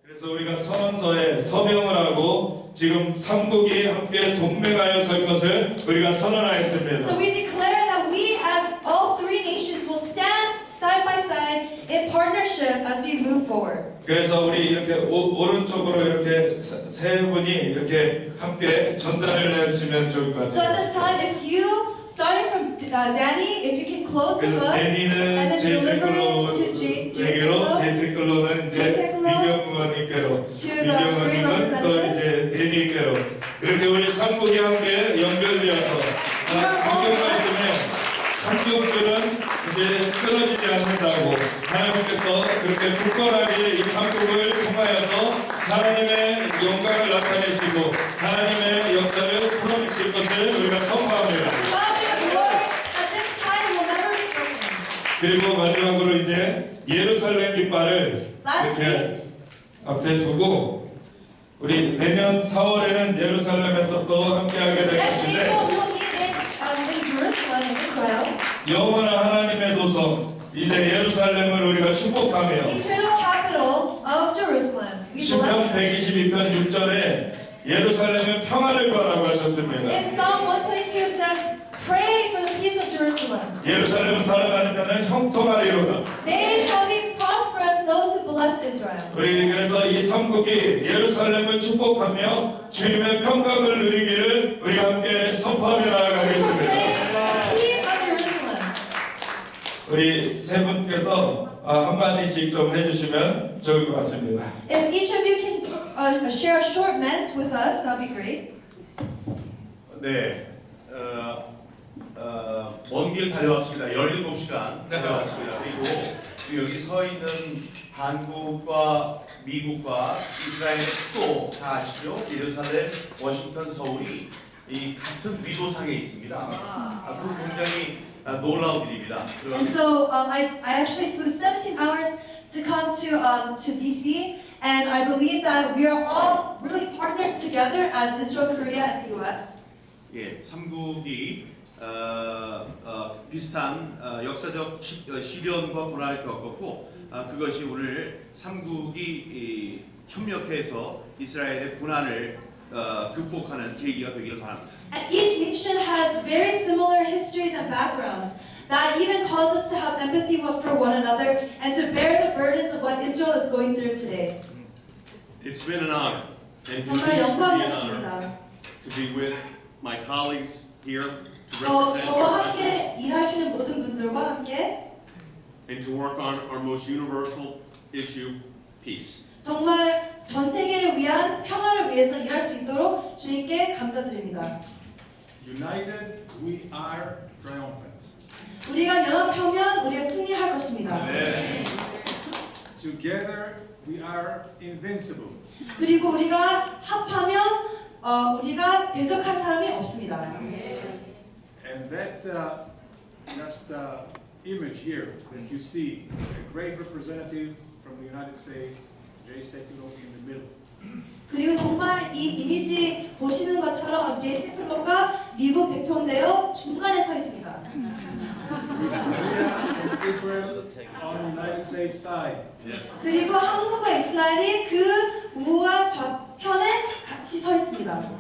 그래서 우리가 선언서에 서명을 하고 지금 삼국이 함께 동맹하여 설 것을 우리가 선언하였습니다. So we declare that we, as all three nations, will stand side by side in partnership as we move forward. 그래서 우리 이렇게 오른쪽으로 이렇게 세 분이 이렇게 함께 전달을 해주시면 좋을 것 So 같아요. at this time, if you, starting from Danny, if you can close the 그래서 book and 데니는 then deliver 제이세클로 it to 에게로, Jason, 제이세클로는 이제 제이세클로, 민경원님께로, to the Korean 민경원님은 또 representative. 이제 데니께로 이렇게 우리 삼국이 함께 연결되어서 성경 말씀에 삼국들은 이제 끊어지지 않는다고 하나님께서 그렇게 굳건하게 이 삼국을 통하여서 하나님의 영광을 나타내시고 하나님의 역사를 풀어주실 것을 우리가 선포합니다. God be the glory at this time will never be broken. 그리고 마지막으로 이제 예루살렘 깃발을 이렇게 앞에 두고 우리 내년 4월에는 예루살렘에서 또 함께하게 될 Next 것인데 April, we'll be in Jerusalem in Israel. 영원한 하나님의 도성 이제 예루살렘을 우리가 축복하며 Eternal capital of Jerusalem. We 시편 bless 122편 6절에 예루살렘은 평안을 구하라고 하셨습니다. in Psalm 122 says, pray for the peace of Jerusalem. 예루살렘 살아가는 자는 형통하리로다. They shall be prosperous, those who bless Israel. 우리 그래서 이 삼국이 예루살렘을 축복하며 주님의 평강을 누리기를 우리 함께 선포하며 So we 나아가겠습니다. proclaim peace of Jerusalem. 우리 세 분께서 한마디씩 좀 해주시면 좋을 것 같습니다. If each of you can share a short ment with us, that would be great. 네, 먼 길 달려왔습니다. 17시간 달려왔습니다. 그리고 여기 서 있는 한국과 미국과 이스라엘의 수도 다 아시죠? 예루살렘, 워싱턴, 서울이 이 같은 위도상에 있습니다. 그 굉장히 놀라운 일입니다. And so I actually flew 17 hours to come to DC, and I believe that we are all really partnered together as Israel, Korea, and the U.S. 예, 삼국이 비슷한 역사적 시련과 고난을 겪었고 그것이 오늘 삼국이 협력해서 이스라엘의 고난을 극복하는 계기가 되기를 바랍니다. And each nation has very similar histories and backgrounds that even cause us to have empathy for one another and to bear the burdens of what Israel is going through today. It's been an honor and 정말 continues to be an honor 영광이었습니다. to be with my colleagues here to 저와 represent our country 함께 일하시는 모든 분들과 함께 and to work on our most universal issue, peace. 정말 전 세계를 위한 평화를 위해서 일할 수 있도록 주님께 감사드립니다. United, we are triumphant. 우리가 연합하면 우리가 승리할 것입니다. Together, we are invincible. 그리고 우리가 합하면 우리가 대적할 사람이 없습니다. And that just image here that you see, a great representative from the United States, Jay Sekulow in the middle. 그리고 정말 이 이미지 보시는 것처럼 제이 세클로가 미국 대표인데요. 중간에 서 있습니다. Korea and Israel on the United States side. 그리고 한국과 이스라엘이 그 우와 좌편에 같이 서 있습니다.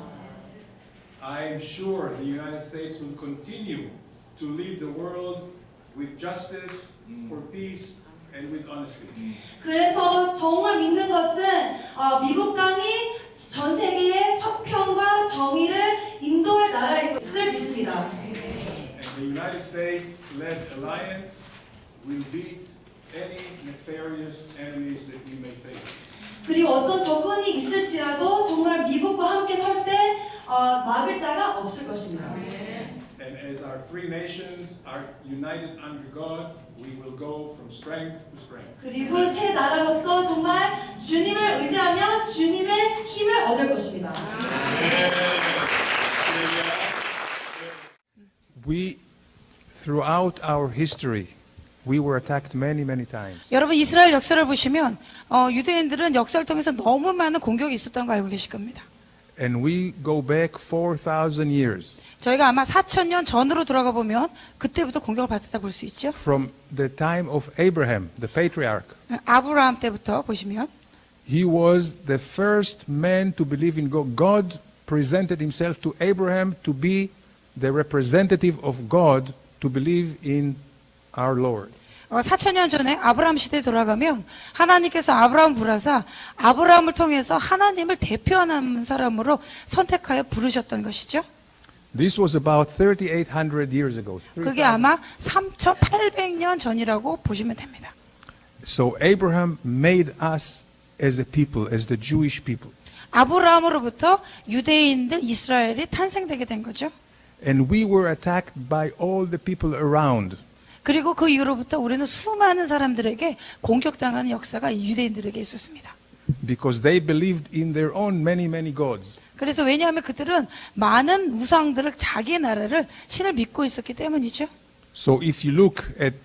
I am sure the United States will continue to lead the world with justice, for peace, and with honesty. 그래서 정말 믿는 것은 미국 땅이 전 세계의 화평과 정의를 인도할 나라일 것을 믿습니다. And the United States-led alliance will beat any nefarious enemies that we may face. 그리고 어떤 적군이 있을지라도 정말 미국과 함께 설 때 막을 자가 없을 것입니다. And as our three nations are united under God, we will go from strength to strength. 그리고 새 나라로서 정말 주님을 의지하며 주님의 힘을 얻을 것입니다. We, throughout our history, we were attacked many, many times. 여러분 이스라엘 역사를 보시면 유대인들은 역사를 통해서 너무 많은 공격이 있었던 거 알고 계실 겁니다. And we go back 4,000 years 저희가 아마 4,000년 전으로 돌아가 보면 그때부터 공격을 받았다 볼 수 있죠. from the time of Abraham, the patriarch. 아브라함 때부터 보시면 He was the first man to believe in God. God presented himself to Abraham to be the representative of God to believe in our Lord. 4,000년 전에 아브라함 시대에 돌아가면 하나님께서 아브라함 부라사 아브라함을 통해서 하나님을 대표하는 사람으로 선택하여 부르셨던 것이죠. This was about 3,800 years ago. 그게 아마 3,800년 전이라고 보시면 됩니다. So Abraham made us as a people, as the Jewish people. 아브라함으로부터 유대인들 이스라엘이 탄생되게 된 거죠. And we were attacked by all the people around. 그리고 그 이후로부터 우리는 수많은 사람들에게 공격당하는 역사가 유대인들에게 있었습니다. Because they believed in their own many gods. 그래서 왜냐하면 그들은 많은 우상들을 자기의 나라를 신을 믿고 있었기 때문이죠. So if you look at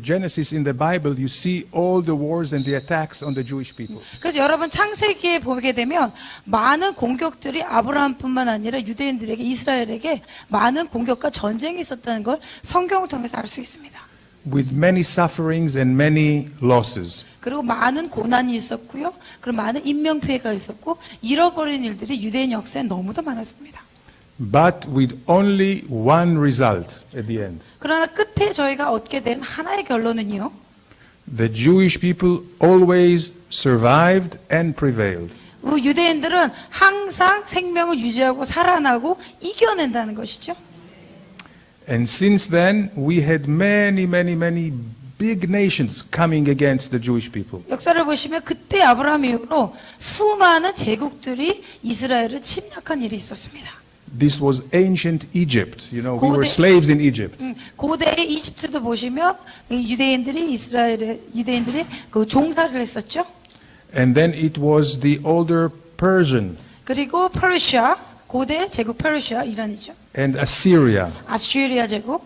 Genesis in the Bible, you see all the wars and the attacks on the Jewish people. 그래서 여러분 창세기에 보게 되면 많은 공격들이 아브라함뿐만 아니라 유대인들에게 이스라엘에게 많은 공격과 전쟁이 있었다는 걸 성경을 통해서 알 수 있습니다. With many sufferings and many losses. 그리고 많은 고난이 있었고요. 그리고 많은 인명피해가 있었고 잃어버린 일들이 유대인 역사에 너무도 많았습니다. But with only one result at the end. 그러나 끝에 저희가 얻게 된 하나의 결론은요. The Jewish people always survived and prevailed. 유대인들은 항상 생명을 유지하고 살아나고 이겨낸다는 것이죠. And since then, we had many big nations coming against the Jewish people. 역사를 보시면 그때 아브라함 이후로 수많은 제국들이 이스라엘을 침략한 일이 있었습니다. This was ancient Egypt. You know, we were 고대- slaves in Egypt. 고대의 이집트도 보시면 유대인들이 그 종살이를 했었죠. And then it was the older Persian 그리고 페르시아, 고대 제국 페르시아 이란이죠. and Assyria 아시리아 제국,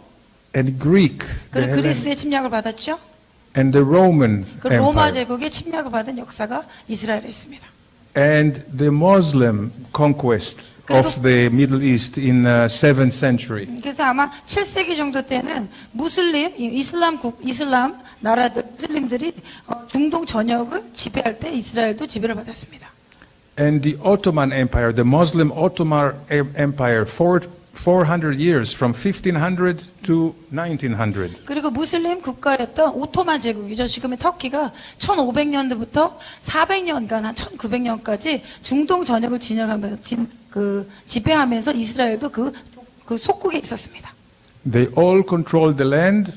and Greek 그리고 그리스의 침략을 받았죠. and the Roman 그 로마 Empire 제국의 침략을 받은 역사가 이스라엘에 있습니다. and the Muslim conquest of the Middle East in 7th century. 그래서 아마 7세기 정도 때는 이슬람 나라들 무슬림들이 중동 전역을 지배할 때 이스라엘도 지배를 받았습니다. And the Ottoman Empire, the Muslim Ottoman Empire, 400 years from 1500 to 1900. 그리고 무슬림 국가였던 오토만 제국이죠. 지금의 터키가 1500년대부터 400년간 한 1900년까지 중동 전역을 진영하면서 지배하면서 이스라엘도 그 속국에 있었습니다. They all controlled the land,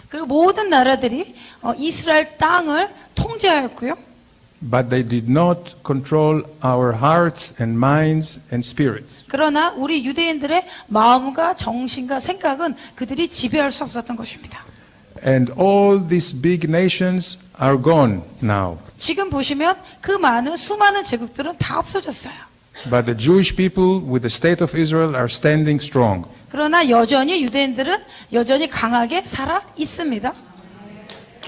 그리고 모든 나라들이 이스라엘 땅을 통제하였고요. but they did not control our hearts and minds and spirits. 그러나 우리 유대인들의 마음과 정신과 생각은 그들이 지배할 수 없었던 것입니다. And all these big nations are gone now. 지금 보시면 그 수많은 제국들은 다 없어졌어요. But the Jewish people with the state of Israel are standing strong. 그러나 여전히 유대인들은 여전히 강하게 살아 있습니다.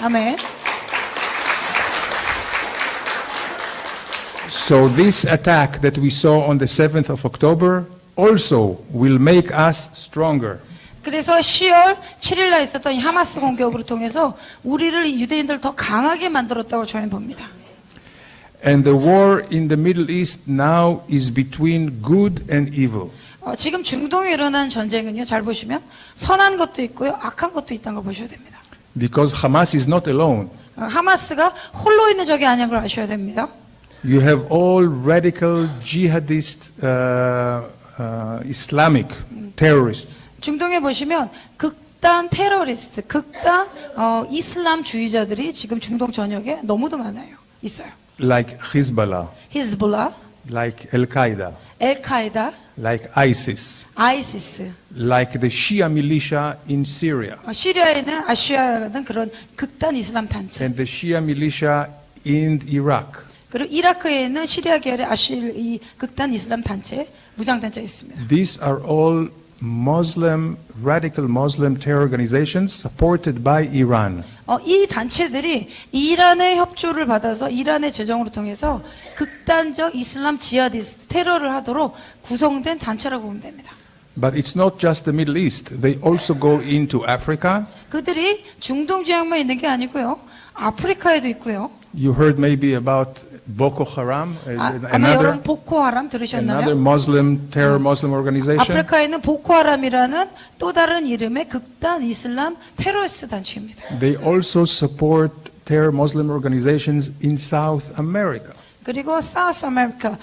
아멘. So this attack that we saw on the 7th of October also will make us stronger. 그래서 10월 7일 날 있었던 이 하마스 공격으로 통해서 우리를 유대인들 더 강하게 만들었다고 저희는 봅니다. And the war in the Middle East now is between good and evil. 지금 중동에 일어난 전쟁은요, 잘 보시면 선한 것도 있고요, 악한 것도 있다는 걸 보셔야 됩니다. Because Hamas is not alone. 하마스가 홀로 있는 적이 아닌 걸 아셔야 됩니다. You have all radical jihadist Islamic terrorists. 중동에 보시면 극단 테러리스트, 극단 이슬람주의자들이 지금 중동 전역에 너무도 많아요. 있어요. Like Hezbollah, 히즈볼라, like Al-Qaeda, 엘카이다, like ISIS, 아이시스, like the Shia militia in Syria, 시리아에는 아시아라는 그런 극단 이슬람 단체, and the Shia militia in Iraq. 그리고 이라크에 있는 시리아 계열의 이 극단 이슬람 단체, 무장 단체가 있습니다. These are all radical Muslim terror organizations supported by Iran. 이 단체들이 이란의 협조를 받아서 이란의 재정으로 통해서 극단적 이슬람 지하디스트 테러를 하도록 구성된 단체라고 보면 됩니다. But it's not just the Middle East. They also go into Africa. 그들이 중동 지역만 있는 게 아니고요. 아프리카에도 있고요. You heard maybe about Boko Haram, 아마 여러분 보코하람 들으셨나요? another Muslim terror Muslim organization. 아프리카에는 보코하람이라는 또 다른 이름의 극단 이슬람 테러리스트 단체입니다. They also support terror Muslim organizations in South America. 그리고 사우스 아메리카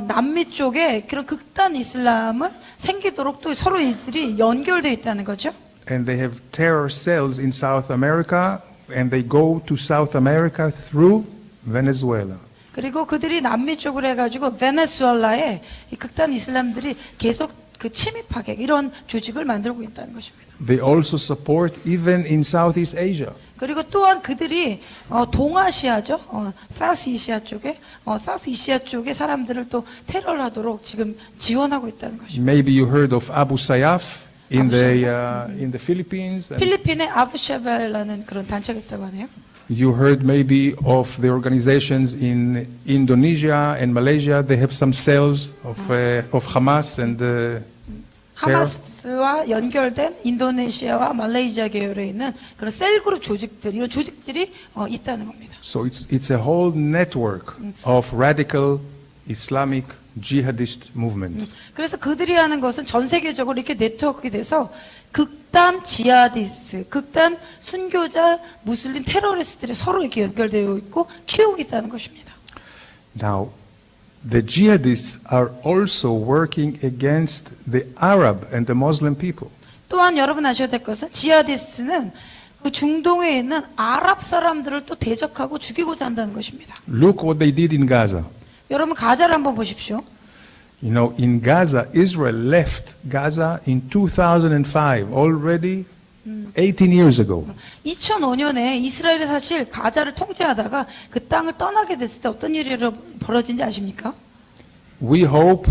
남미 쪽에 그런 극단 이슬람을 생기도록 또 서로 이들이 연결되어 있다는 거죠. And they have terror cells in South America, and they go to South America through Venezuela. 그리고 그들이 남미 쪽으로 해가지고 베네수엘라에 이 극단 이슬람들이 계속 그 침입하게 이런 조직을 만들고 있다는 것입니다. They also support even in Southeast Asia. 그리고 또한 그들이 동아시아죠, 사우스 이시아 쪽에 사우스 이시아 쪽의 사람들을 또 테러를 하도록 지금 지원하고 있다는 것입니다. Maybe you heard of Abu Sayyaf in the Philippines. And 필리핀에 아부샤벨라는 그런 단체가 있다고 하네요. you heard maybe of the organizations in Indonesia and Malaysia. They have some cells of Hamas and terror. 하마스와 연결된 인도네시아와 말레이시아 계열에 있는 그런 셀그룹 조직들, 이런 조직들이 있다는 겁니다. So it's a whole network of radical Islamic jihadist movement. 그래서 그들이 하는 것은 전 세계적으로 이렇게 네트워크가 돼서 극단 지하디스트, 극단 순교자 무슬림 테러리스트들이 서로 이렇게 연결되어 있고 키우고 있다는 것입니다. Now, the jihadists are also working against the Arab and the Muslim people. 또한 여러분 아셔야 될 것은 지하디스트는 그 중동에 있는 아랍 사람들을 또 대적하고 죽이고자 한다는 것입니다. Look what they did in Gaza. 여러분 가자를 한번 보십시오. You know, in Gaza, Israel left Gaza in 2005, already 18 years ago. 2005년에 이스라엘이 사실 가자를 통제하다가 그 땅을 떠나게 됐을 때 어떤 일이 벌어진지 아십니까? We hope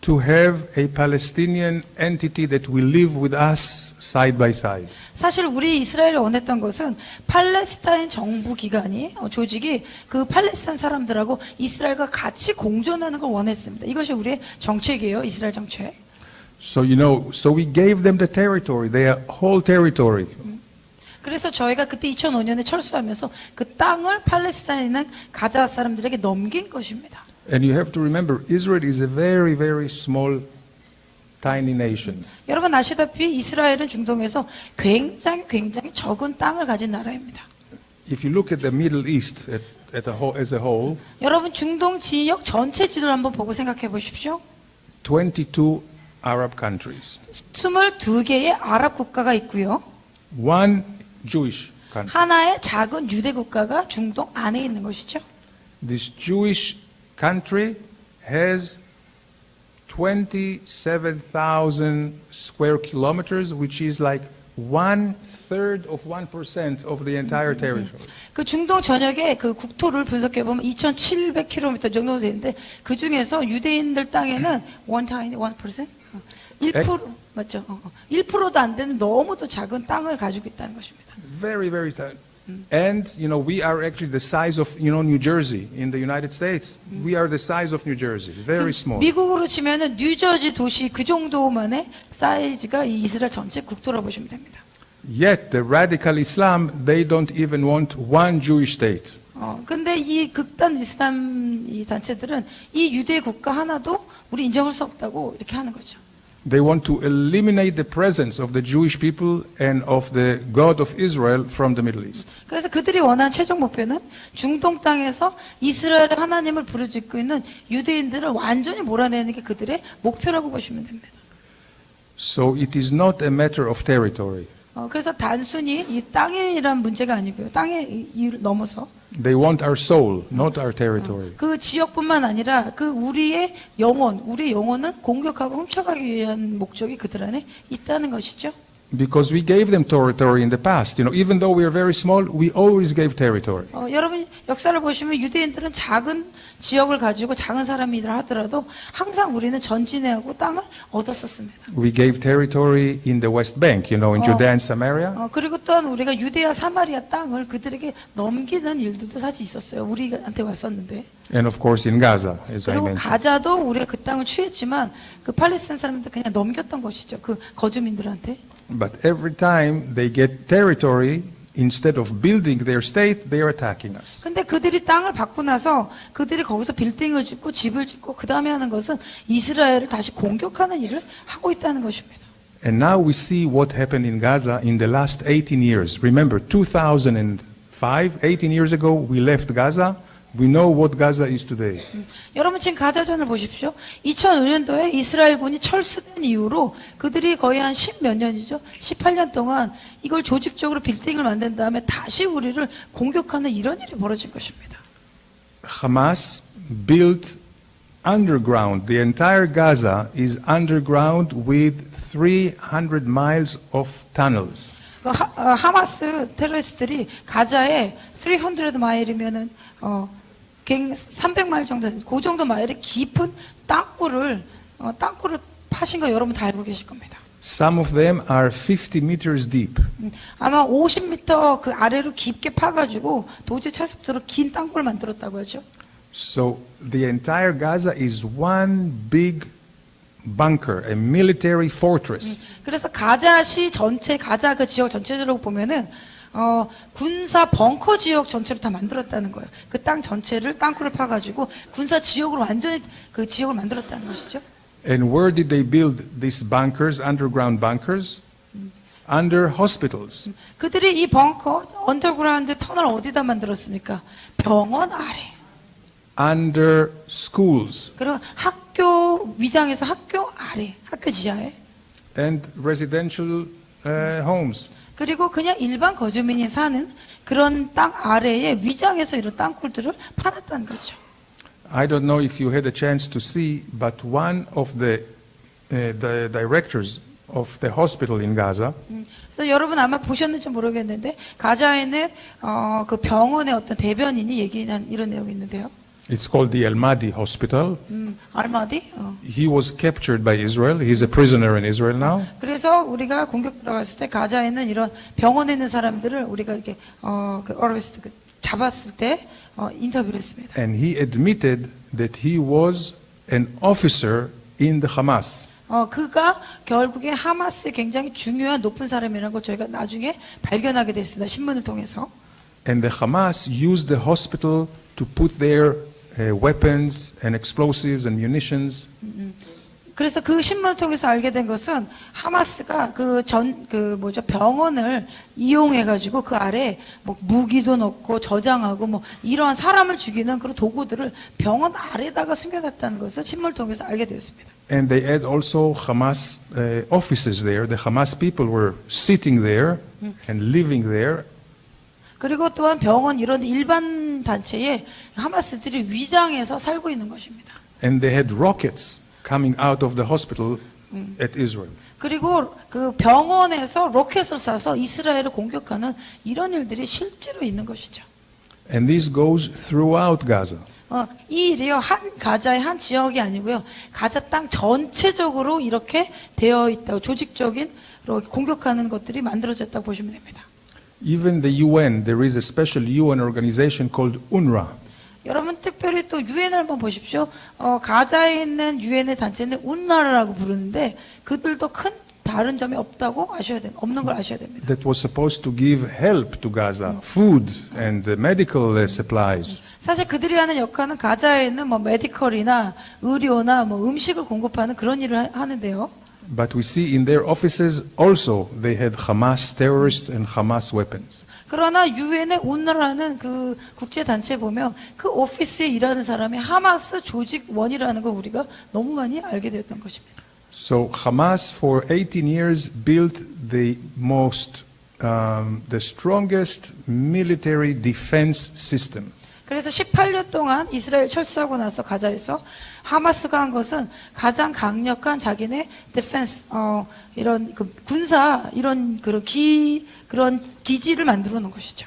to have a Palestinian entity that will live with us side by side. 사실 우리 이스라엘이 원했던 것은 팔레스타인 정부 기관이 조직이 그 팔레스타인 사람들하고 이스라엘과 같이 공존하는 걸 원했습니다. 이것이 우리의 정책이에요. 이스라엘 정책. So you know, so we gave them the territory, their whole territory. 그래서 저희가 그때 2005년에 철수하면서 그 땅을 팔레스타인에 있는 가자 사람들에게 넘긴 것입니다. And you have to remember, Israel is a very, very small, tiny nation. 여러분 아시다시피 이스라엘은 중동에서 굉장히 적은 땅을 가진 나라입니다. If you look at the Middle East as a whole, 여러분 중동 지역 전체 지도를 한번 보고 생각해 보십시오. 22 Arab countries, 22개의 아랍 국가가 있고요. one Jewish country. 하나의 작은 유대 국가가 중동 안에 있는 것이죠. This Jewish country has 27,000 square kilometers, which is like 1/3 of 1% of the entire territory. 그 중동 전역의 그 국토를 분석해 보면 2,700km 정도 되는데 그 중에서 유대인들 땅에는 1%? 1% 맞죠? 1%도 안 되는 너무도 작은 땅을 가지고 있다는 것입니다. Very, very tiny. And, you know, we are actually the size of, you know, New Jersey in the United States. We are the size of New Jersey, very small. 미국으로 치면은 뉴저지 도시 그 정도만의 사이즈가 이 이스라엘 전체 국토라고 보시면 됩니다. Yet the radical Islam, they don't even want one Jewish state. 근데 이 극단 이슬람 이 단체들은 이 유대 국가 하나도 우리 인정할 수 없다고 이렇게 하는 거죠. They want to eliminate the presence of the Jewish people and of the God of Israel from the Middle East. 그래서 그들이 원하는 최종 목표는 중동 땅에서 이스라엘의 하나님을 부르짖고 있는 유대인들을 완전히 몰아내는 게 그들의 목표라고 보시면 됩니다. So it is not a matter of territory. 그래서 단순히 이 땅이란 문제가 아니고요. 땅의 이유를 넘어서 They want our soul, not our territory. 그 지역뿐만 아니라 그 우리의 영혼을 공격하고 훔쳐가기 위한 목적이 그들 안에 있다는 것이죠. Because we gave them territory in the past. You know, even though we are very small, we always gave territory. 여러분 역사를 보시면 유대인들은 작은 지역을 가지고 작은 사람이라 하더라도 항상 우리는 전진해하고 땅을 얻었었습니다. We gave territory in the West Bank, you know, in Judea and Samaria. 그리고 또한 우리가 유대와 사마리아 땅을 그들에게 넘기는 일들도 사실 있었어요. 우리한테 왔었는데. And of course in Gaza, as I 그리고 mentioned. 가자도 우리가 그 땅을 취했지만 그 팔레스타인 사람들 그냥 넘겼던 것이죠. 그 거주민들한테. But every time they get territory, instead of building their state, they are attacking us. 근데 그들이 땅을 받고 나서 그들이 거기서 빌딩을 짓고 집을 짓고 그 다음에 하는 것은 이스라엘을 다시 공격하는 일을 하고 있다는 것입니다. And now we see what happened in Gaza in the last 18 years. Remember, 2005, 18 years ago, we left Gaza. We know what Gaza is today. 여러분 지금 가자전을 보십시오. 2005년도에 이스라엘군이 철수된 이후로 그들이 거의 한 10몇 년이죠. 18년 동안 이걸 조직적으로 빌딩을 만든 다음에 다시 우리를 공격하는 이런 일이 벌어진 것입니다. Hamas built underground. The entire Gaza is underground with 300 miles of tunnels. 하마스 테러리스트들이 가자에 300 마일이면은 300마일 정도, 그 정도 마일의 깊은 땅굴을 파신 거 여러분 다 알고 계실 겁니다. Some of them are 50 meters deep. 아마 50m 그 아래로 깊게 파가지고 도저히 찰 수 없도록 긴 땅굴을 만들었다고 하죠. So the entire Gaza is one big bunker, a military fortress. 그래서 가자시 전체, 가자 그 지역 전체적으로 보면은 군사 벙커 지역 전체를 다 만들었다는 거예요. 그 땅 전체를 땅굴을 파가지고 군사 지역으로 완전히 그 지역을 만들었다는 것이죠. And where did they build these bunkers, underground bunkers? Under hospitals. 그들이 이 벙커, 언더그라운드 터널 어디다 만들었습니까? 병원 아래. Under schools. 그리고 학교 위장에서 학교 아래, 학교 지하에. And residential homes. 그리고 그냥 일반 거주민이 사는 그런 땅 아래에 위장해서 이런 땅굴들을 파놨다는 거죠. I don't know if you had a chance to see, but one of the directors of the hospital in Gaza, 그래서 여러분 아마 보셨는지 모르겠는데 가자에는 그 병원의 어떤 대변인이 얘기한 이런 내용이 있는데요. it's called the Al Mahdi Hospital. 알마디. He was captured by Israel. He's a prisoner in Israel now. 그래서 우리가 공격 들어갔을 때 가자에는 이런 병원에 있는 사람들을 우리가 이렇게 잡았을 때 인터뷰를 했습니다. And he admitted that he was an officer in the Hamas. 그가 결국에 하마스의 굉장히 중요한 높은 사람이라는 걸 저희가 나중에 발견하게 됐습니다. 신문을 통해서. And the Hamas used the hospital to put their weapons and explosives and munitions. 그래서 그 신문을 통해서 알게 된 것은 하마스가 병원을 이용해가지고 그 아래 뭐 무기도 넣고 저장하고 뭐 이러한 사람을 죽이는 그런 도구들을 병원 아래다가 숨겨놨다는 것을 신문을 통해서 알게 되었습니다. And they had also Hamas offices there. The Hamas people were sitting there and living there. 그리고 또한 병원 이런 일반 단체에 하마스들이 위장해서 살고 있는 것입니다. And they had rockets coming out of the hospital at Israel. 그리고 그 병원에서 로켓을 쏴서 이스라엘을 공격하는 이런 일들이 실제로 있는 것이죠. And this goes throughout Gaza. 이 일이요 가자의 한 지역이 아니고요 가자 땅 전체적으로 이렇게 되어 있다고 조직적인 공격하는 것들이 만들어졌다고 보시면 됩니다. Even the UN, there is a special UN organization called UNRWA. 여러분 특별히 또 유엔을 한번 보십시오. 가자에 있는 유엔의 단체는 운나라라고 부르는데 그들도 큰 다른 점이 없다고 아셔야 됩니다. 없는 걸 아셔야 됩니다. That was supposed to give help to Gaza, food and medical supplies. 사실 그들이 하는 역할은 가자에는 뭐 메디컬이나 의료나 뭐 음식을 공급하는 그런 일을 하는데요. But we see in their offices also they had Hamas terrorists and Hamas weapons. 그러나 유엔의 운나라는 그 국제 단체에 보면 그 오피스에 일하는 사람이 하마스 조직원이라는 걸 우리가 너무 많이 알게 되었던 것입니다. So Hamas for 18 years built the strongest military defense system. 그래서 18년 동안 이스라엘 철수하고 나서 가자에서 하마스가 한 것은 가장 강력한 자기네 디펜스 이런 그 군사 이런 그런 기지를 만들어 놓은 것이죠.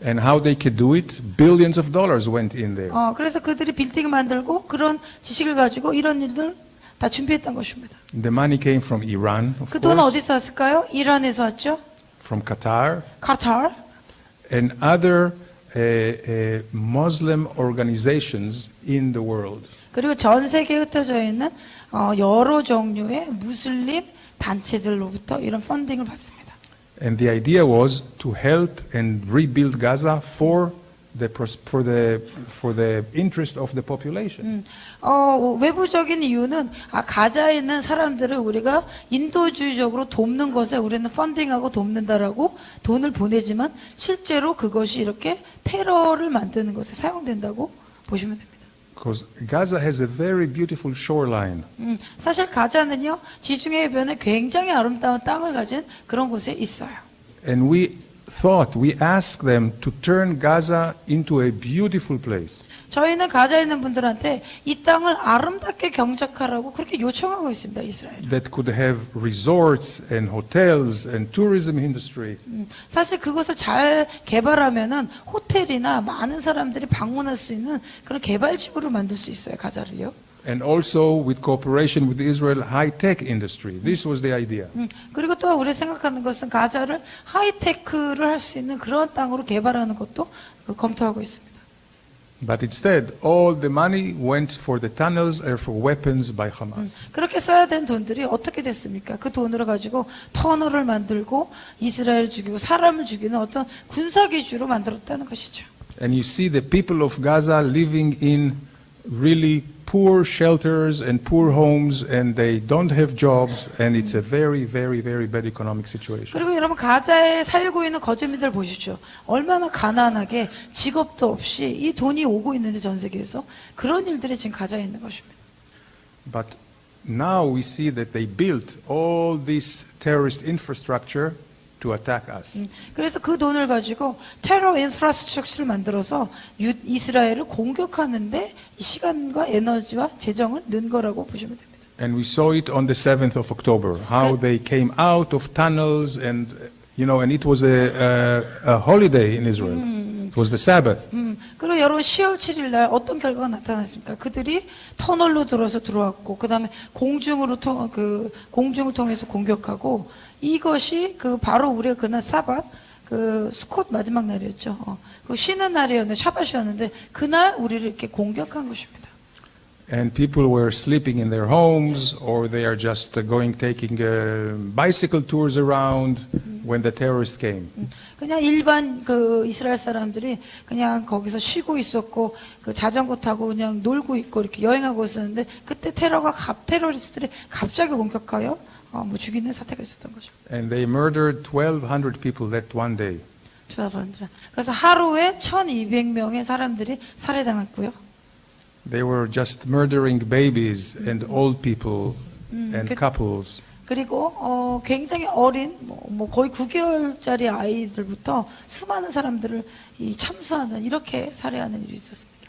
And how they could do it? Billions of dollars went in there. 그래서 그들이 빌딩을 만들고 그런 지식을 가지고 이런 일들 다 준비했던 것입니다. The money came from Iran, of 그 돈은 course, 어디서 왔을까요? 이란에서 왔죠. from Qatar, 카타르. and other Muslim organizations in the world. 그리고 전 세계에 흩어져 있는 여러 종류의 무슬림 단체들로부터 이런 펀딩을 받습니다. And the idea was to help and rebuild Gaza for the interest of the population. 외부적인 이유는 가자에 있는 사람들을 우리가 인도주의적으로 돕는 것에 우리는 펀딩하고 돕는다라고 돈을 보내지만 실제로 그것이 이렇게 테러를 만드는 것에 사용된다고 보시면 됩니다. Because Gaza has a very beautiful shoreline. 사실 가자는요 지중해 해변에 굉장히 아름다운 땅을 가진 그런 곳에 있어요. And we asked them to turn Gaza into a beautiful place. 저희는 가자에 있는 분들한테 이 땅을 아름답게 경작하라고 그렇게 요청하고 있습니다, 이스라엘. That could have resorts and hotels and tourism industry. 사실 그것을 잘 개발하면은 호텔이나 많은 사람들이 방문할 수 있는 그런 개발지구를 만들 수 있어요, 가자를요. And also with cooperation with the Israel high-tech industry. This was the idea. 그리고 또 우리 생각하는 것은 가자를 하이테크를 할 수 있는 그런 땅으로 개발하는 것도 검토하고 있습니다. But instead, all the money went for the tunnels and for weapons by Hamas. 그렇게 써야 된 돈들이 어떻게 됐습니까? 그 돈으로 가지고 터널을 만들고 이스라엘 죽이고 사람을 죽이는 어떤 군사기지로 만들었다는 것이죠. And you see the people of Gaza living in really poor shelters and poor homes, and they don't have jobs, and it's a very, very, very bad economic situation. 그리고 여러분 가자에 살고 있는 거주민들 보십시오. 얼마나 가난하게 직업도 없이 이 돈이 오고 있는데 전 세계에서 그런 일들이 지금 가자에 있는 것입니다. But now we see that they built all this terrorist infrastructure to attack us. 그래서 그 돈을 가지고 테러 인프라스트럭처를 만들어서 이스라엘을 공격하는데 시간과 에너지와 재정을 넣은 거라고 보시면 됩니다. And we saw it on the 7th of October, how they came out of tunnels and, and it was a holiday in Israel. It was the Sabbath. 그리고 여러분 10월 7일 날 어떤 결과가 나타났습니까? 그들이 터널로 들어왔고 그다음에 공중을 통해서 공격하고 이것이 바로 우리가 그날 사밧 스콧 마지막 날이었죠. 그 쉬는 날이었는데 샤밧이었는데 그날 우리를 이렇게 공격한 것입니다. And people were sleeping in their homes, or they are just taking bicycle tours around when the terrorists came. 그냥 일반 이스라엘 사람들이 그냥 거기서 쉬고 있었고 자전거 타고 그냥 놀고 있고 이렇게 여행하고 있었는데 그때 테러리스트들이 갑자기 공격하여 죽이는 사태가 있었던 거죠. And they murdered 1,200 people that one day. 그래서 하루에 1,200명의 사람들이 살해당했고요. They were just murdering babies and old people and couples. 그리고 굉장히 어린 거의 9개월짜리 아이들부터 수많은 사람들을 참수하는 이렇게 살해하는 일이 있었습니다.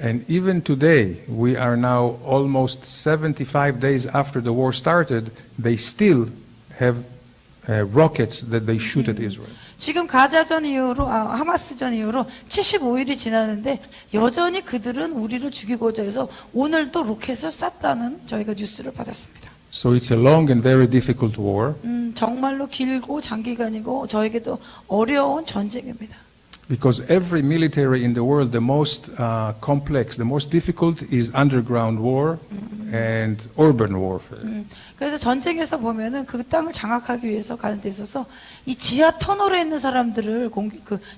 And even today, we are now almost 75 days after the war started, they still have rockets that they shoot at Israel. 지금 가자전 이후로 하마스전 이후로 75일이 지났는데 여전히 그들은 우리를 죽이고자 해서 오늘도 로켓을 쐈다는 저희가 뉴스를 받았습니다. So it's a long and very difficult war. 정말로 길고 장기간이고 저에게도 어려운 전쟁입니다. Because every military in the world, the most complex, the most difficult is underground war and urban warfare. 그래서 전쟁에서 보면은 그 땅을 장악하기 위해서 가는 데 있어서 이 지하 터널에 있는 사람들을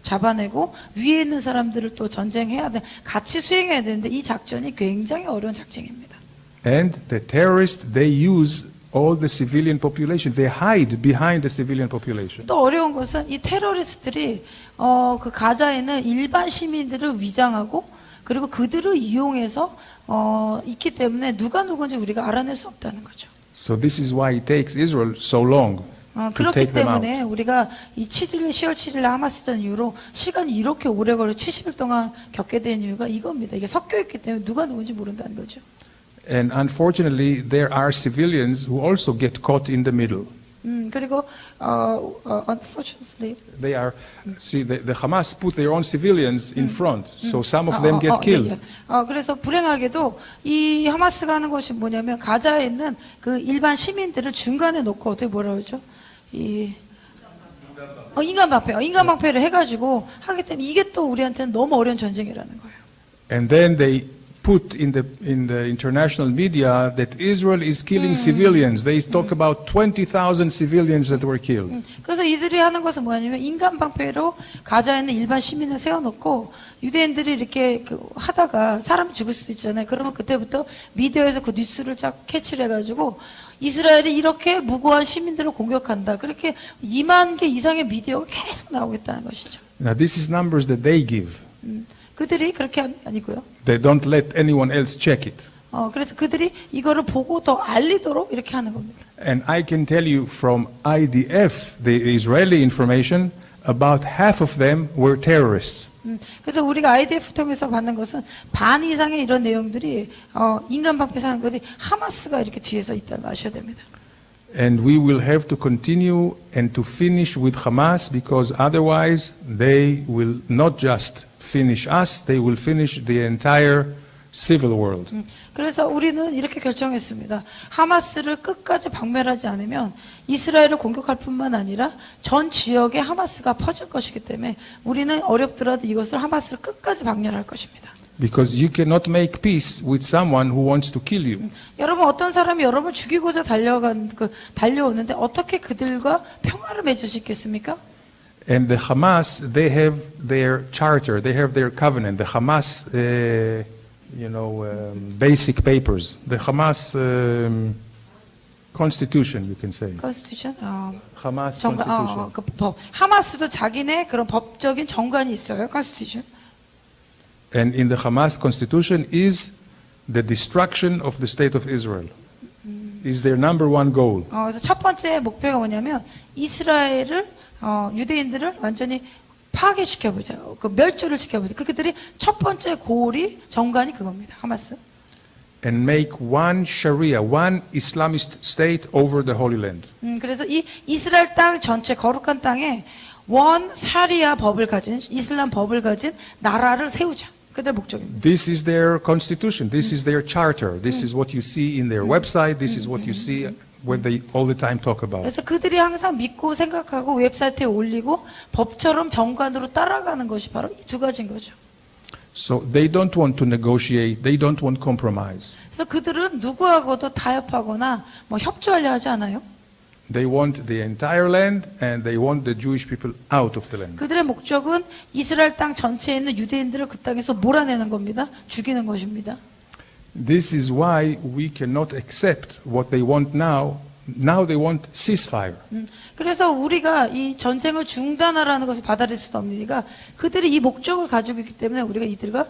잡아내고 위에 있는 사람들을 또 전쟁해야 돼, 같이 수행해야 되는데 이 작전이 굉장히 어려운 작전입니다. And the terrorists, they use all the civilian population. They hide behind the civilian population. 또 어려운 것은 이 테러리스트들이 그 가자에 있는 일반 시민들을 위장하고 그리고 그들을 이용해서 있기 때문에 누가 누군지 우리가 알아낼 수 없다는 거죠. So this is why it takes Israel so long to 그렇기 take them out. 때문에 우리가 이 10월 7일 하마스전 이후로 시간이 이렇게 오래 걸려 70일 동안 겪게 된 이유가 이겁니다. 이게 섞여 있기 때문에 누가 누군지 모른다는 거죠. And unfortunately, there are civilians who also get caught in the middle. 그리고 unfortunately They are, see, the Hamas put their own civilians in front, so some of them get killed. 그래서 불행하게도 이 하마스가 하는 것이 뭐냐면 가자에 있는 그 일반 시민들을 중간에 놓고 어떻게 뭐라 그러죠? 인간방패를 해가지고 하기 때문에 이게 또 우리한테는 너무 어려운 전쟁이라는 거예요. And then they put in the international media that Israel is killing civilians. They talk about 20,000 civilians that were killed. 그래서 이들이 하는 것은 뭐냐면 인간 방패로 가자에 있는 일반 시민을 세워놓고 유대인들이 이렇게 하다가 사람이 죽을 수도 있잖아요. 그러면 그때부터 미디어에서 그 뉴스를 쫙 캐치를 해가지고 이스라엘이 이렇게 무고한 시민들을 공격한다. 그렇게 2만 개 이상의 미디어가 계속 나오고 있다는 것이죠. Now this is numbers that they give. 그들이 그렇게 아니고요. They don't let anyone else check it. 그래서 그들이 이거를 보고 더 알리도록 이렇게 하는 겁니다. And I can tell you from IDF, the Israeli information, about half of them were terrorists. 그래서 우리가 IDF 통해서 받는 것은 반 이상의 이런 내용들이 인간 방패 사는 것이 하마스가 이렇게 뒤에서 있다는 거 아셔야 됩니다. And we will have to continue and to finish with Hamas because otherwise they will not just finish us, they will finish the entire civil world. 그래서 우리는 이렇게 결정했습니다. 하마스를 끝까지 박멸하지 않으면 이스라엘을 공격할 뿐만 아니라 전 지역에 하마스가 퍼질 것이기 때문에 우리는 어렵더라도 이것을 하마스를 끝까지 박멸할 것입니다. Because you cannot make peace with someone who wants to kill you. 여러분 어떤 사람이 여러분을 죽이고자 달려오는데 어떻게 그들과 평화를 맺을 수 있겠습니까? And the Hamas, they have their charter, they have their covenant. The Hamas, basic papers. The Hamas constitution, you can say. Constitution? Hamas constitution. 그 법. 하마스도 자기네 그런 법적인 정관이 있어요. Constitution. And in the Hamas constitution is the destruction of the state of Israel. Is their number one goal. 그래서 첫 번째 목표가 뭐냐면 이스라엘을 유대인들을 완전히 파괴시켜보자. 그 멸절을 시켜보자. 그들이 첫 번째 고울이 정관이 그겁니다. 하마스. And make one Sharia, one Islamist state over the Holy Land. 그래서 이 이스라엘 땅 전체 거룩한 땅에 원 샤리아 법을 가진 이슬람 법을 가진 나라를 세우자. 그들 목적입니다. This is their constitution. This is their charter. This is what you see in their website. This is what you see when they all the time talk about. 그래서 그들이 항상 믿고 생각하고 웹사이트에 올리고 법처럼 정관으로 따라가는 것이 바로 이 두 가지인 거죠. So they don't want to negotiate. They don't want compromise. 그래서 그들은 누구하고도 타협하거나 뭐 협조하려 하지 않아요. They want the entire land and they want the Jewish people out of the land. 그들의 목적은 이스라엘 땅 전체에 있는 유대인들을 그 땅에서 몰아내는 겁니다. 죽이는 것입니다. This is why we cannot accept what they want now. Now they want ceasefire. 그래서 우리가 이 전쟁을 중단하라는 것을 받아들일 수도 없으니까 그들이 이 목적을 가지고 있기 때문에 우리가 이들과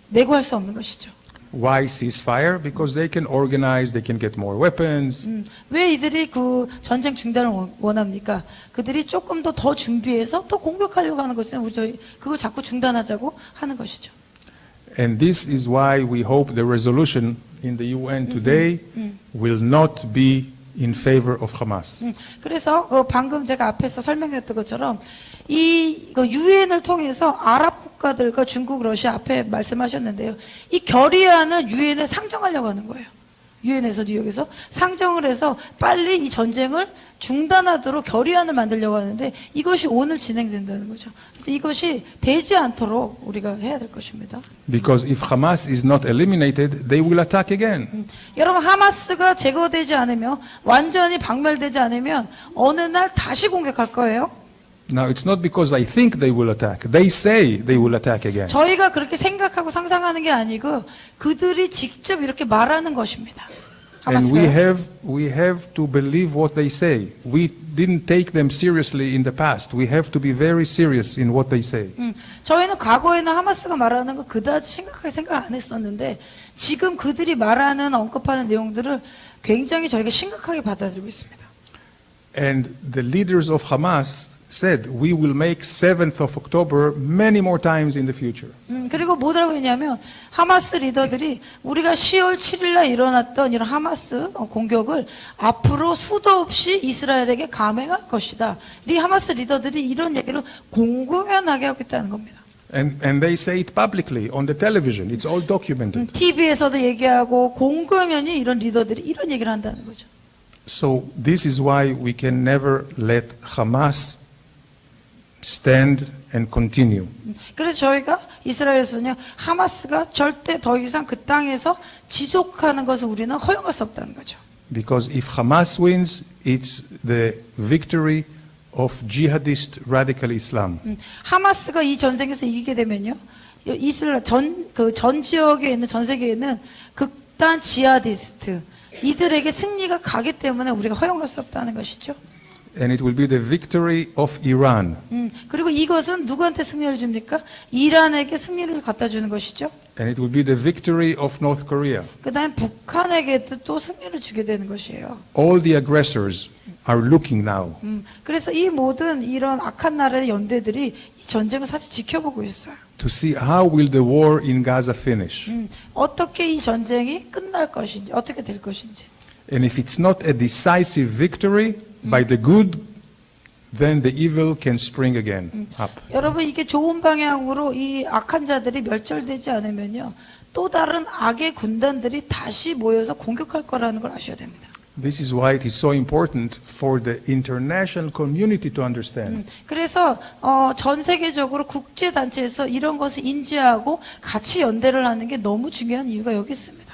내고할 수 없는 것이죠. Why ceasefire? Because they can organize, they can get more weapons. 왜 이들이 그 전쟁 중단을 원합니까? 그들이 조금 더 준비해서 더 공격하려고 하는 것은 우리 그걸 자꾸 중단하자고 하는 것이죠. And this is why we hope the resolution in the UN today will not be in favor of Hamas. 그래서 방금 제가 앞에서 설명했던 것처럼 이 유엔을 통해서 아랍 국가들과 중국, 러시아 앞에 말씀하셨는데요. 이 결의안을 유엔에 상정하려고 하는 거예요. 유엔에서 뉴욕에서 상정을 해서 빨리 이 전쟁을 중단하도록 결의안을 만들려고 하는데 이것이 오늘 진행된다는 거죠. 그래서 이것이 되지 않도록 우리가 해야 될 것입니다. Because if Hamas is not eliminated, they will attack again. 여러분 하마스가 제거되지 않으면 완전히 박멸되지 않으면 어느 날 다시 공격할 거예요. Now it's not because I think they will attack. They say they will attack again. 저희가 그렇게 생각하고 상상하는 게 아니고 그들이 직접 이렇게 말하는 것입니다. And 하마스가요. we have to believe what they say. We didn't take them seriously in the past. We have to be very serious in what they say. 저희는 과거에는 하마스가 말하는 거 그다지 심각하게 생각 안 했었는데 지금 그들이 말하는 언급하는 내용들을 굉장히 저희가 심각하게 받아들이고 있습니다. And the leaders of Hamas said, we will make 7th of October many more times in the future. 그리고 뭐라고 했냐면 하마스 리더들이 우리가 10월 7일 날 일어났던 이런 하마스 공격을 앞으로 수도 없이 이스라엘에게 감행할 것이다. 이 하마스 리더들이 이런 얘기를 공공연하게 하고 있다는 겁니다. And they say it publicly on the television. It's all documented. TV에서도 얘기하고 공공연히 이런 리더들이 이런 얘기를 한다는 거죠. So this is why we can never let Hamas stand and continue. 그래서 저희가 이스라엘에서는요, 하마스가 절대 더 이상 그 땅에서 지속하는 것을 우리는 허용할 수 없다는 거죠. Because if Hamas wins, it's the victory of jihadist radical Islam. 하마스가 이 전쟁에서 이기게 되면요, 이스라엘 전 지역에 있는 전 세계에 있는 극단 지하디스트 이들에게 승리가 가기 때문에 우리가 허용할 수 없다는 것이죠. And it will be the victory of Iran. 그리고 이것은 누구한테 승리를 줍니까? 이란에게 승리를 갖다 주는 것이죠. And it will be the victory of North Korea. 그다음에 북한에게도 또 승리를 주게 되는 것이에요. All the aggressors are looking now. 그래서 이 모든 이런 악한 나라의 연대들이 이 전쟁을 사실 지켜보고 있어요. To see how will the war in Gaza finish. 어떻게 이 전쟁이 끝날 것인지, 어떻게 될 것인지. And if it's not a decisive victory by the good, then the evil can spring again up. 여러분, 이게 좋은 방향으로 이 악한 자들이 멸절되지 않으면요, 또 다른 악의 군단들이 다시 모여서 공격할 거라는 걸 아셔야 됩니다. This is why it is so important for the international community to understand. 그래서 전 세계적으로 국제 단체에서 이런 것을 인지하고 같이 연대를 하는 게 너무 중요한 이유가 여기 있습니다.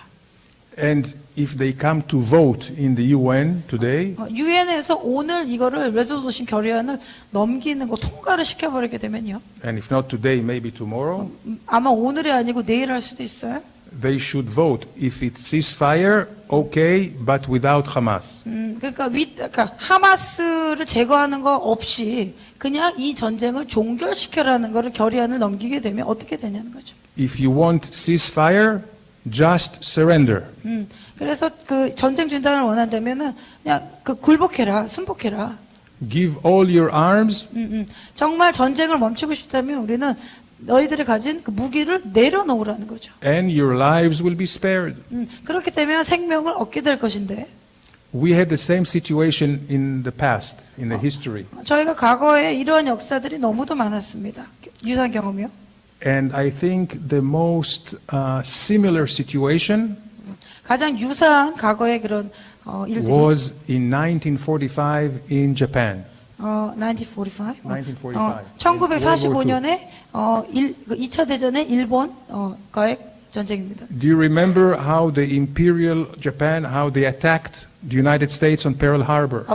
And if they come to vote in the UN today, 유엔에서 오늘 이거를 레졸루션 결의안을 넘기는 거 통과를 시켜버리게 되면요, and if not today, maybe tomorrow, 아마 오늘이 아니고 내일 할 수도 있어요. they should vote. If it's ceasefire, okay, but without Hamas. 그러니까 하마스를 제거하는 거 없이 그냥 이 전쟁을 종결시켜라는 거를 결의안을 넘기게 되면 어떻게 되냐는 거죠. If you want ceasefire, just surrender. 그래서 그 전쟁 중단을 원한다면은 그냥 그 굴복해라, 순복해라. Give all your arms 정말 전쟁을 멈추고 싶다면 우리는 너희들이 가진 그 무기를 내려놓으라는 거죠. and your lives will be spared. 그렇게 되면 생명을 얻게 될 것인데 We had the same situation in the past, in the history. 저희가 과거에 이러한 역사들이 너무도 많았습니다. 유사한 경험이요. And I think the most similar situation 가장 유사한 과거의 그런 일들이 was in 1945 in Japan. 1945? 1945. 1945년에 2차 대전의 일본과의 전쟁입니다. Do you remember how the Imperial Japan, how they attacked the United States on Pearl Harbor?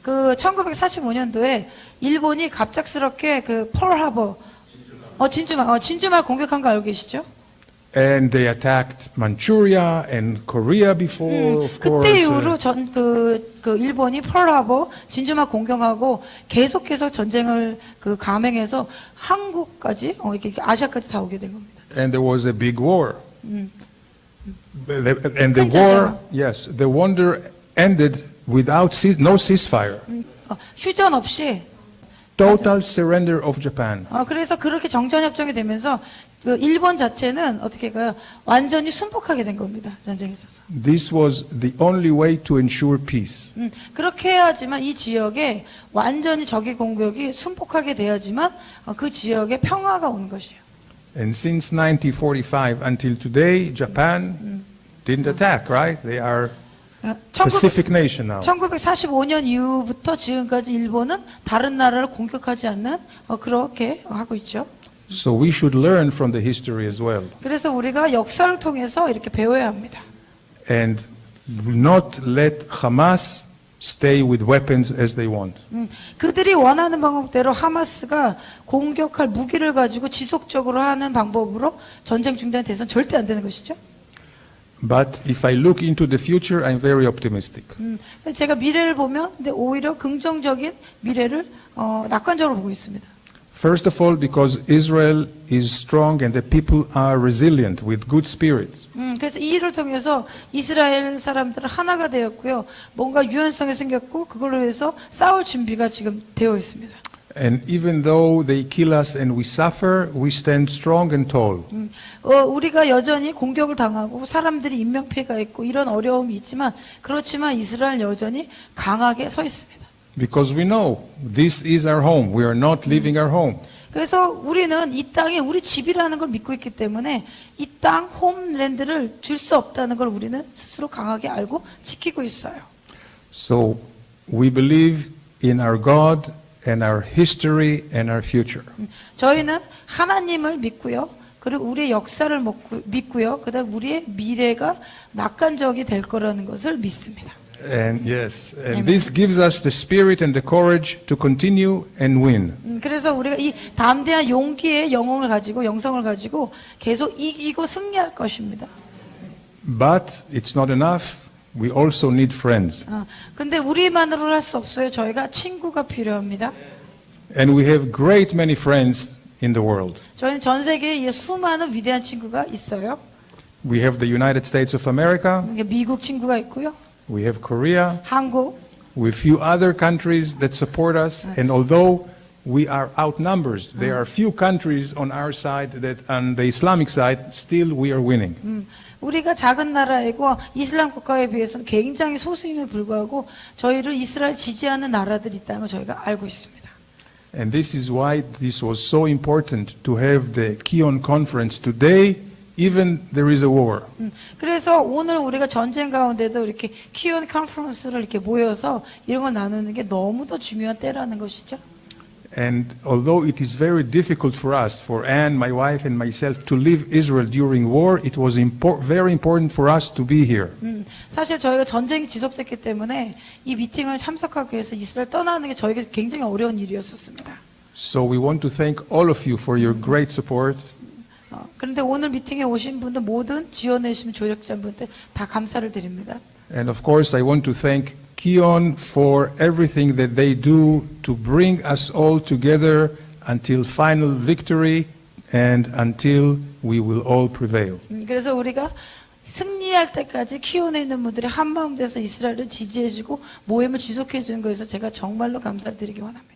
그 1945년도에 일본이 갑작스럽게 그 펄하버 진주말 공격한 거 알고 계시죠? And they attacked Manchuria and Korea before, of 그때 course. 이후로 그 일본이 펄하버 진주말 공격하고 계속해서 전쟁을 그 감행해서 한국까지 이렇게 아시아까지 다 오게 된 겁니다. And there was a big war. And the 큰 war, 전쟁. yes, the wonder ended without no ceasefire. 휴전 없이 Total surrender of Japan. 그래서 그렇게 정전협정이 되면서 그 일본 자체는 어떻게 가요? 완전히 순복하게 된 겁니다. 전쟁에 있어서. This was the only way to ensure peace. 그렇게 해야지만 이 지역에 완전히 적의 공격이 순복하게 돼야지만 그 지역에 평화가 오는 것이에요. And since 1945 until today, Japan didn't attack, right? They are Pacific nation now. 1945년 이후부터 지금까지 일본은 다른 나라를 공격하지 않는 그렇게 하고 있죠. So we should learn from the history as well. 그래서 우리가 역사를 통해서 이렇게 배워야 합니다. And not let Hamas stay with weapons as they want. 그들이 원하는 방법대로 하마스가 공격할 무기를 가지고 지속적으로 하는 방법으로 전쟁 중단이 돼서는 절대 안 되는 것이죠. But if I look into the future, I'm very optimistic. 제가 미래를 보면 근데 오히려 긍정적인 미래를 낙관적으로 보고 있습니다. First of all, because Israel is strong and the people are resilient with good spirits. 그래서 이 일을 통해서 이스라엘 사람들은 하나가 되었고요. 뭔가 유연성이 생겼고 그걸로 해서 싸울 준비가 지금 되어 있습니다. And even though they kill us and we suffer, we stand strong and tall. 우리가 여전히 공격을 당하고 사람들이 인명피해가 있고 이런 어려움이 있지만 그렇지만 이스라엘 여전히 강하게 서 있습니다. Because we know this is our home. We are not leaving our home. 그래서 우리는 이 땅이 우리 집이라는 걸 믿고 있기 때문에 이 땅 홈랜드를 줄 수 없다는 걸 우리는 스스로 강하게 알고 지키고 있어요. So we believe in our God and our history and our future. 저희는 하나님을 믿고요. 그리고 우리의 역사를 믿고요. 그다음 우리의 미래가 낙관적이 될 거라는 것을 믿습니다. And yes, and Amen. this gives us the spirit and the courage to continue and win. 그래서 우리가 이 담대한 용기의 영성을 가지고 계속 이기고 승리할 것입니다. But it's not enough. We also need friends. 근데 우리만으로는 할 수 없어요. 저희가 친구가 필요합니다. And we have great many friends in the world. 저희는 전 세계에 수많은 위대한 친구가 있어요. We have the United States of America, 미국 친구가 있고요. we have Korea, 한국, with few other countries that support us, and although we are outnumbered, there are few countries on our side that on the Islamic side, still we are winning. 우리가 작은 나라이고 이슬람 국가에 비해서는 굉장히 소수임에 불구하고 저희를 이스라엘 지지하는 나라들이 있다는 걸 저희가 알고 있습니다. And this is why this was so important to have the Kion conference today, even there is a war. 그래서 오늘 우리가 전쟁 가운데도 이렇게 키온 컨퍼런스를 이렇게 모여서 이런 걸 나누는 게 너무도 중요한 때라는 것이죠. And although it is very difficult for us, for Anne, my wife, and myself to leave Israel during war, it was very important for us to be here. 사실 저희가 전쟁이 지속됐기 때문에 이 미팅을 참석하기 위해서 이스라엘 떠나는 게 저희가 굉장히 어려운 일이었었습니다. So we want to thank all of you for your great support. 그런데 오늘 미팅에 오신 분들 모든 지원해 주신 조력자분들 다 감사를 드립니다. And of course, I want to thank Kion for everything that they do to bring us all together until final victory and until we will all prevail. 그래서 우리가 승리할 때까지 키온에 있는 분들이 한마음 돼서 이스라엘을 지지해주고 모임을 지속해주는 것에서 제가 정말로 감사를 드리기 원합니다.